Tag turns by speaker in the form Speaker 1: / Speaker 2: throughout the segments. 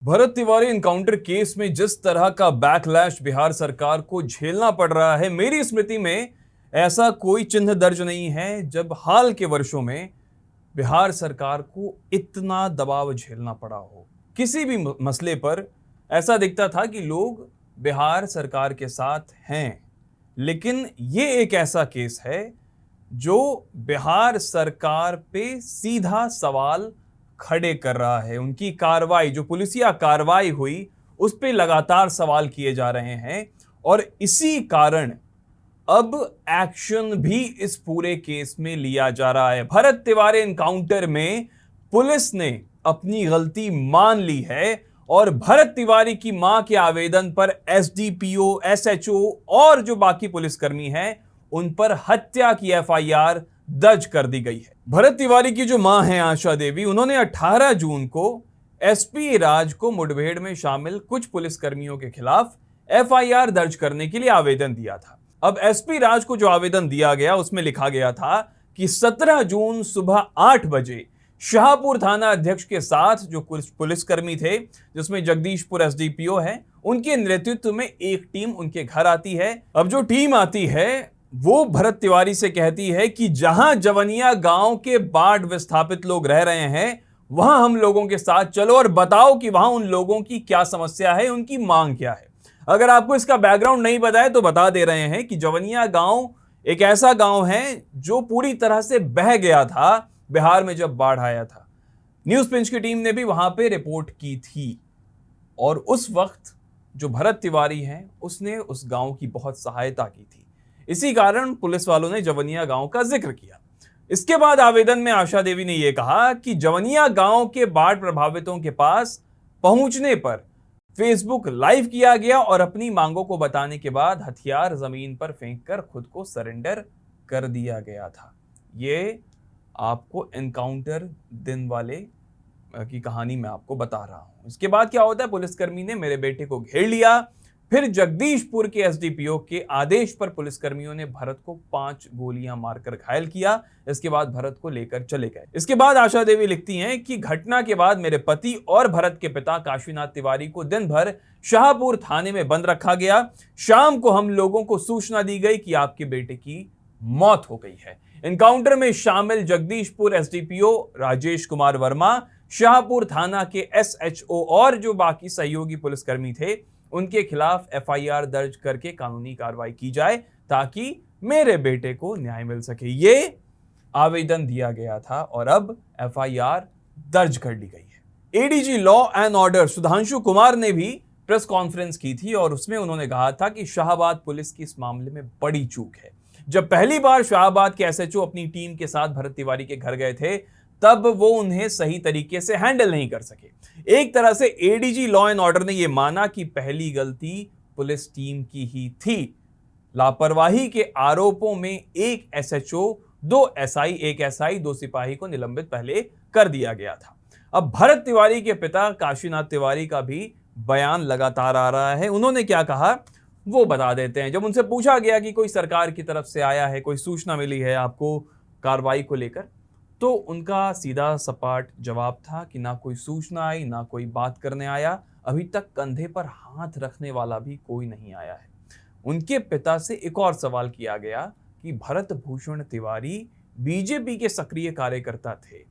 Speaker 1: Bharat Tiwari encounter case में जिस तरह का बैकलैश बिहार सरकार को झेलना पड़ रहा है, मेरी स्मृति में ऐसा कोई चिन्ह दर्ज नहीं है जब हाल के वर्षों में बिहार सरकार को इतना दबाव झेलना पड़ा हो। किसी भी मसले पर ऐसा दिखता था कि लोग बिहार सरकार के साथ हैं, लेकिन ये एक ऐसा केस है जो बिहार सरकार पे सीधा सवाल खड़े कर रहा है। उनकी कार्रवाई, जो पुलिसिया कार्रवाई हुई, उस पे लगातार सवाल किए जा रहे हैं और इसी कारण अब एक्शन भी इस पूरे केस में लिया जा रहा है। भरत तिवारी एनकाउंटर में पुलिस ने अपनी गलती मान ली है और भरत तिवारी की मां के आवेदन पर एसडीपीओ, एसएचओ और जो बाकी पुलिसकर्मी हैं उन पर हत्या की एफआईआर दर्ज कर दी गई है। भरत तिवारी की जो मां है आशा देवी, उन्होंने 18 जून को एसपी राज को मुठभेड़ में शामिल कुछ पुलिसकर्मियों के खिलाफ एफआईआर दर्ज करने के लिए आवेदन दिया था। अब एसपी राज को जो आवेदन दिया गया उसमें लिखा गया था कि 17 जून सुबह 8 बजे शाहपुर थाना अध्यक्ष के साथ जो पुलिसकर्मी थे, जिसमें जगदीशपुर एसडीपीओ है, उनके नेतृत्व में एक टीम उनके घर आती है। अब जो टीम आती है वो भरत तिवारी से कहती है कि जहां जवनिया गांव के बाढ़ विस्थापित लोग रह रहे हैं, वहां हम लोगों के साथ चलो और बताओ कि वहां उन लोगों की क्या समस्या है, उनकी मांग क्या है। अगर आपको इसका बैकग्राउंड नहीं पता है तो बता दे रहे हैं कि जवनिया गांव एक ऐसा गांव है जो पूरी तरह से बह गया था बिहार में जब बाढ़ आया था। न्यूज पिंच की टीम ने भी वहां पे रिपोर्ट की थी और उस वक्त जो भरत तिवारी हैं उसने उस गांव की बहुत सहायता की थी। इसी कारण पुलिस वालों ने जवनिया गांव का जिक्र किया। इसके बाद आवेदन में आशा देवी ने यह कहा कि जवनिया गांव के बाढ़ प्रभावितों के पास पहुंचने पर फेसबुक लाइव किया गया और अपनी मांगों को बताने के बाद हथियार जमीन पर फेंककर खुद को सरेंडर कर दिया गया था। ये आपको एनकाउंटर दिन वाले की कहानी मैं आपको बता रहा हूं। इसके बाद क्या होता है, पुलिसकर्मी ने मेरे बेटे को घेर लिया। फिर जगदीशपुर के एसडीपीओ के आदेश पर पुलिसकर्मियों ने भरत को 5 गोलियां मारकर घायल किया। इसके बाद भरत को लेकर चले गए। इसके बाद आशा देवी लिखती हैं कि घटना के बाद मेरे पति और भरत के पिता काशीनाथ तिवारी को दिन भर शाहपुर थाने में बंद रखा गया। शाम को हम लोगों को सूचना दी गई कि आपके बेटे की मौत हो गई है। एनकाउंटर में शामिल जगदीशपुर एसडीपीओ राजेश कुमार वर्मा, शाहपुर थाना के एसएचओ और जो बाकी सहयोगी पुलिसकर्मी थे, उनके खिलाफ एफआईआर दर्ज करके कानूनी कार्रवाई की जाए ताकि मेरे बेटे को न्याय मिल सके। ये आवेदन दिया गया था और अब एफआईआर दर्ज कर ली गई है। ADG law and order Sudhanshu Kumar ने भी प्रेस कॉन्फ्रेंस की थी और उसमें उन्होंने कहा था कि शाहबाद पुलिस की इस मामले में बड़ी चूक है। जब पहली बार शाहबाद के एसएचओ अपनी टीम के साथ भरत तिवारी के घर गए थे, तब वो उन्हें सही तरीके से हैंडल नहीं कर सके। एक तरह से एडीजी लॉ एंड ऑर्डर ने यह माना कि पहली गलती पुलिस टीम की ही थी। लापरवाही के आरोपों में एक एसएचओ, 2 एसआई, 1 एसआई, 2 सिपाही को निलंबित पहले कर दिया गया था। अब भरत तिवारी के पिता काशीनाथ तिवारी का भी बयान लगातार आ रहा है। उन्होंने क्या कहा वो बता देते हैं। जब उनसे पूछा गया कि कोई सरकार की तरफ से आया है, कोई सूचना मिली है आपको कार्रवाई को लेकर, तो उनका सीधा सपाट जवाब था कि ना कोई सूचना आई, ना कोई बात करने आया। अभी तक कंधे पर हाथ रखने वाला भी कोई नहीं आया है। उनके पिता से एक और सवाल किया गया कि भरत भूषण तिवारी बीजेपी के सक्रिय कार्यकर्ता थे।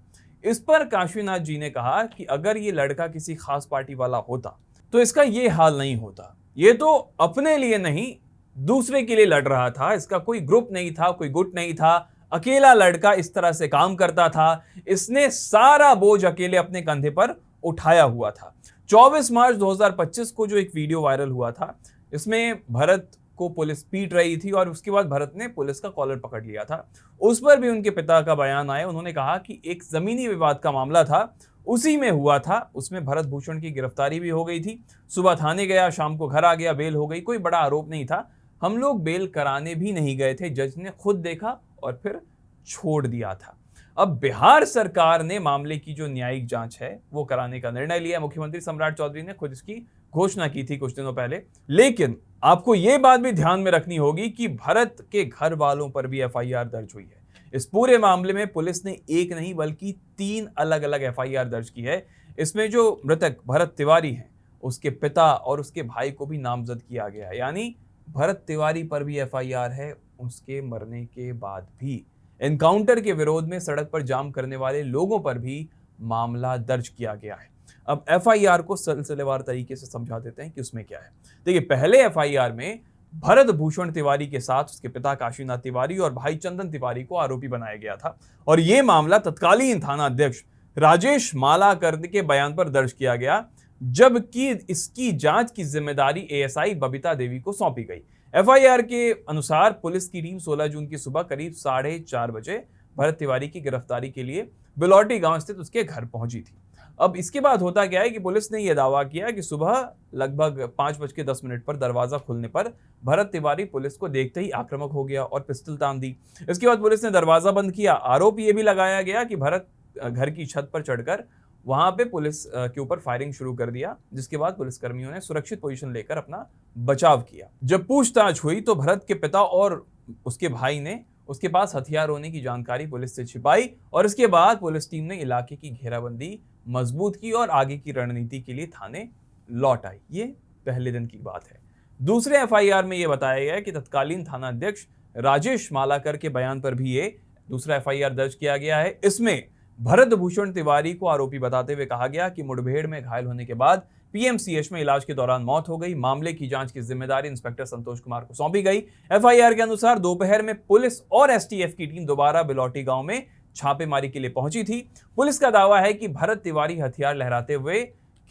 Speaker 1: इस पर काशीनाथ जी ने कहा कि अगर ये लड़का किसी खास पार्टी वाला होता तो इसका ये हाल नहीं होता। ये तो अपने लिए नहीं, दूसरे के लिए लड़ रहा था। इसका कोई ग्रुप नहीं था, कोई गुट नहीं था। अकेला लड़का इस तरह से काम करता था। इसने सारा बोझ अकेले अपने कंधे पर उठाया हुआ था। 24 मार्च 2025 को जो एक वीडियो वायरल हुआ था, इसमें भरत को पुलिस पीट रही थी और उसके बाद भरत ने पुलिस का कॉलर पकड़ लिया था। उस पर भी उनके पिता का बयान आया। उन्होंने कहा कि एक जमीनी विवाद का मामला था, उसी में हुआ था। उसमें भरत भूषण की गिरफ्तारी भी हो गई थी। सुबह थाने गया, शाम को घर आ गया, बेल हो गई। कोई बड़ा आरोप नहीं था। हम लोग बेल कराने भी नहीं गए थे, जज ने खुद देखा और फिर छोड़ दिया था। अब बिहार सरकार ने मामले की जो न्यायिक जांच है वो कराने का निर्णय लिया। मुख्यमंत्री सम्राट चौधरी ने खुद इसकी घोषणा की थी कुछ दिनों पहले। लेकिन आपको यह बात भी ध्यान में रखनी होगी कि भरत के घर वालों पर भी एफआईआर दर्ज हुई है। इस पूरे मामले में पुलिस ने एक नहीं बल्कि 3 अलग अलग एफआईआर दर्ज की है। इसमें जो मृतक भरत तिवारी हैं, उसके पिता और उसके भाई को भी नामजद किया गया है। यानी भरत तिवारी पर भी एफआईआर है उसके मरने के बाद भी। एनकाउंटर के विरोध में सड़क पर जाम करने वाले लोगों पर भी मामला दर्ज किया गया है। अब एफआईआर को सिलसिलेवार तरीके से समझा देते हैं कि उसमें क्या है। देखिए, पहले एफआईआर में भरत भूषण तिवारी के साथ उसके पिता काशीनाथ तिवारी और भाई चंदन तिवारी को आरोपी बनाया गया था और यह मामला तत्कालीन थाना अध्यक्ष राजेश मालाकर के बयान पर दर्ज किया गया, जबकि इसकी जांच की जिम्मेदारी एएसआई बबीता देवी को सौंपी गई। एफआईआर के अनुसार पुलिस की टीम 16 जून की सुबह करीब 4:30 बजे भरत तिवारी की गिरफ्तारी के लिए बिलौटी गांव स्थित उसके घर पहुंची थी। अब इसके बाद होता क्या है कि पुलिस ने यह दावा किया कि सुबह लगभग 5:10 पर दरवाजा खुलने पर भरत तिवारी पुलिस को देखते ही आक्रामक हो गया और पिस्टल तान दी। इसके बाद पुलिस ने दरवाजा बंद किया। आरोप यह भी लगाया गया कि भरत घर की छत पर चढ़कर वहां पे पुलिस के ऊपर फायरिंग शुरू कर दिया, जिसके बाद पुलिसकर्मियों ने सुरक्षित पोजीशन लेकर अपना बचाव किया। जब पूछताछ हुई तो भरत के पिता और उसके भाई ने उसके पास हथियार होने की जानकारी पुलिस से छिपाई और इसके बाद पुलिस टीम ने इलाके की घेराबंदी मजबूत की और आगे की रणनीति के लिए थाने लौट आई। ये पहले दिन की बात है। दूसरे एफआईआर में यह बताया गया कि तत्कालीन थाना अध्यक्ष राजेश मालाकर के बयान पर भी ये दूसरा एफआईआर दर्ज किया गया है। इसमें भरत भूषण तिवारी को आरोपी बताते हुए कहा गया कि मुठभेड़ में घायल होने के बाद पीएमसीएच में इलाज के दौरान मौत हो गई। मामले की जांच की जिम्मेदारी इंस्पेक्टर संतोष कुमार को सौंपी गई। एफआईआर के अनुसार दोपहर में पुलिस और एसटीएफ की टीम दोबारा बिलौटी गांव में छापेमारी के लिए पहुंची थी। पुलिस का दावा है कि भरत तिवारी हथियार लहराते हुए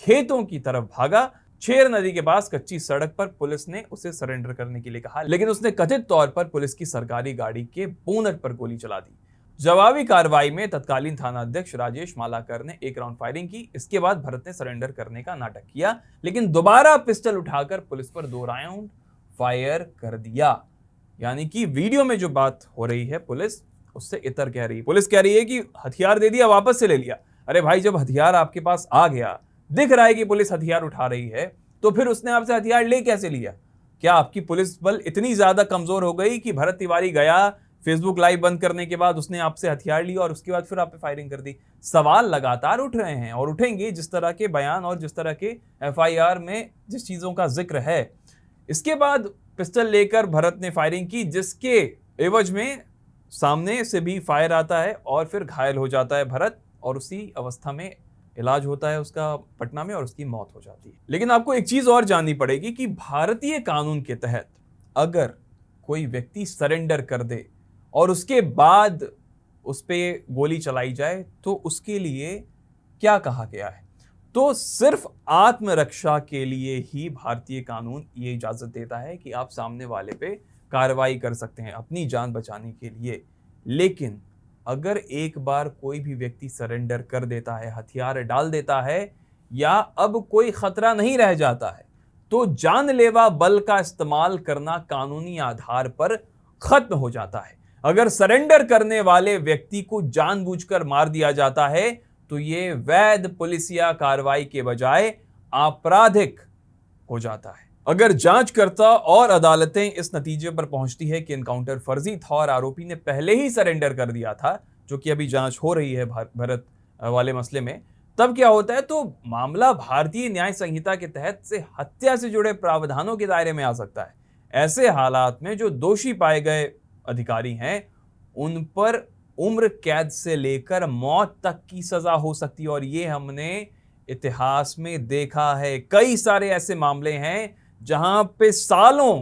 Speaker 1: खेतों की तरफ भागा। छेर नदी के पास कच्ची सड़क पर पुलिस ने उसे सरेंडर करने के लिए कहा, लेकिन उसने कथित तौर पर पुलिस की सरकारी गाड़ी के बोनट पर गोली चला दी। जवाबी कार्रवाई में तत्कालीन थाना अध्यक्ष राजेश मालाकर ने 1 राउंड फायरिंग की। इसके बाद भरत ने सरेंडर करने का नाटक किया, लेकिन दोबारा पिस्टल उठाकर पुलिस पर 2 राउंड फायर कर दिया। यानी कि वीडियो में जो बात हो रही है पुलिस उससे इतर कह रही है। पुलिस कह रही है कि हथियार दे दिया, वापस से ले लिया। अरे भाई, जब हथियार आपके पास आ गया, दिख रहा है कि पुलिस हथियार उठा रही है, तो फिर उसने आपसे हथियार ले कैसे लिया? क्या आपकी पुलिस बल इतनी ज्यादा कमजोर हो गई कि भरत तिवारी गया, फेसबुक लाइव बंद करने के बाद उसने आपसे हथियार लिया और उसके बाद फिर आप पे फायरिंग कर दी? सवाल लगातार उठ रहे हैं और उठेंगे, जिस तरह के बयान और जिस तरह के एफआईआर में जिस चीजों का जिक्र है। इसके बाद पिस्टल लेकर भरत ने फायरिंग की, जिसके एवज में सामने से भी फायर आता है और फिर घायल हो जाता है भरत और उसी अवस्था में इलाज होता है उसका पटना में और उसकी मौत हो जाती है। लेकिन आपको एक चीज और जाननी पड़ेगी कि भारतीय कानून के तहत अगर कोई व्यक्ति सरेंडर कर दे और उसके बाद उस पर गोली चलाई जाए तो उसके लिए क्या कहा गया है? तो सिर्फ आत्मरक्षा के लिए ही भारतीय कानून ये इजाजत देता है कि आप सामने वाले पे कार्रवाई कर सकते हैं अपनी जान बचाने के लिए। लेकिन अगर एक बार कोई भी व्यक्ति सरेंडर कर देता है, हथियार डाल देता है या अब कोई खतरा नहीं रह जाता है, तो जानलेवा बल का इस्तेमाल करना कानूनी आधार पर खत्म हो जाता है। अगर सरेंडर करने वाले व्यक्ति को जानबूझकर मार दिया जाता है तो ये वैध पुलिसिया कार्रवाई के बजाय आपराधिक हो जाता है। अगर जांचकर्ता और अदालतें इस नतीजे पर पहुंचती है कि एनकाउंटर फर्जी था और आरोपी ने पहले ही सरेंडर कर दिया था, जो कि अभी जांच हो रही है भरत वाले मसले में, तब क्या होता है? तो मामला भारतीय न्याय संहिता के तहत से हत्या से जुड़े प्रावधानों के दायरे में आ सकता है। ऐसे हालात में जो दोषी पाए गए अधिकारी हैं उन पर उम्र कैद से लेकर मौत तक की सजा हो सकती है और ये हमने इतिहास में देखा है। कई सारे ऐसे मामले हैं जहां पे सालों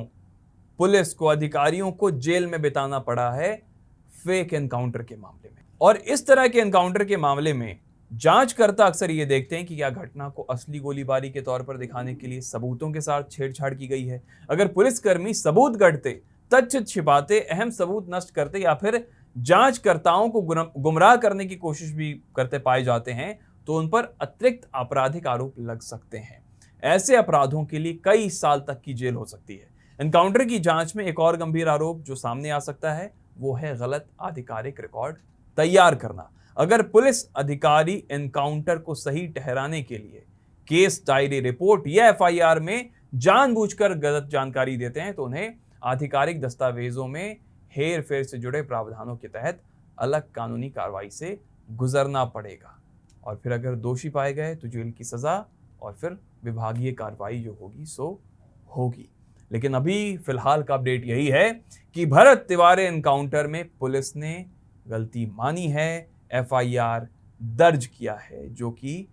Speaker 1: पुलिस को, अधिकारियों को जेल में बिताना पड़ा है फेक एनकाउंटर के मामले में। और इस तरह के एनकाउंटर के मामले में जांचकर्ता अक्सर ये देखते हैं कि क्या घटना को असली गोलीबारी के तौर पर दिखाने के लिए सबूतों के साथ छेड़छाड़ की गई है। अगर पुलिसकर्मी सबूत गढ़ते, तथ्य छिपाते, अहम सबूत नष्ट करते या फिर जांचकर्ताओं को गुमराह करने की कोशिश भी करते पाए जाते हैं तो उन पर अतिरिक्त आपराधिक आरोप लग सकते हैं। ऐसे अपराधों के लिए कई साल तक की जेल हो सकती है। एनकाउंटर की जांच में एक और गंभीर आरोप जो सामने आ सकता है वो है गलत आधिकारिक रिकॉर्ड तैयार करना। अगर पुलिस अधिकारी एनकाउंटर को सही ठहराने के लिए केस डायरी रिपोर्ट या एफआईआर में जानबूझकर गलत जानकारी देते हैं तो उन्हें आधिकारिक दस्तावेजों में हेर फेर से जुड़े प्रावधानों के तहत अलग कानूनी कार्रवाई से गुजरना पड़ेगा। और फिर अगर दोषी पाए गए तो जेल की सज़ा और फिर विभागीय कार्रवाई जो होगी सो होगी। लेकिन अभी फिलहाल का अपडेट यही है कि भरत तिवारी एनकाउंटर में पुलिस ने गलती मानी है, एफआईआर दर्ज किया है, जो कि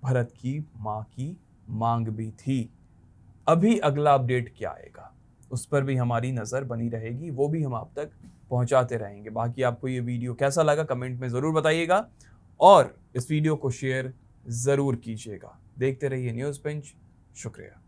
Speaker 1: भरत की मां की मांग भी थी। अभी अगला अपडेट क्या आएगा उस पर भी हमारी नज़र बनी रहेगी, वो भी हम आप तक पहुंचाते रहेंगे। बाकी आपको ये वीडियो कैसा लगा कमेंट में ज़रूर बताइएगा और इस वीडियो को शेयर ज़रूर कीजिएगा। देखते रहिए न्यूज़ पंच। शुक्रिया।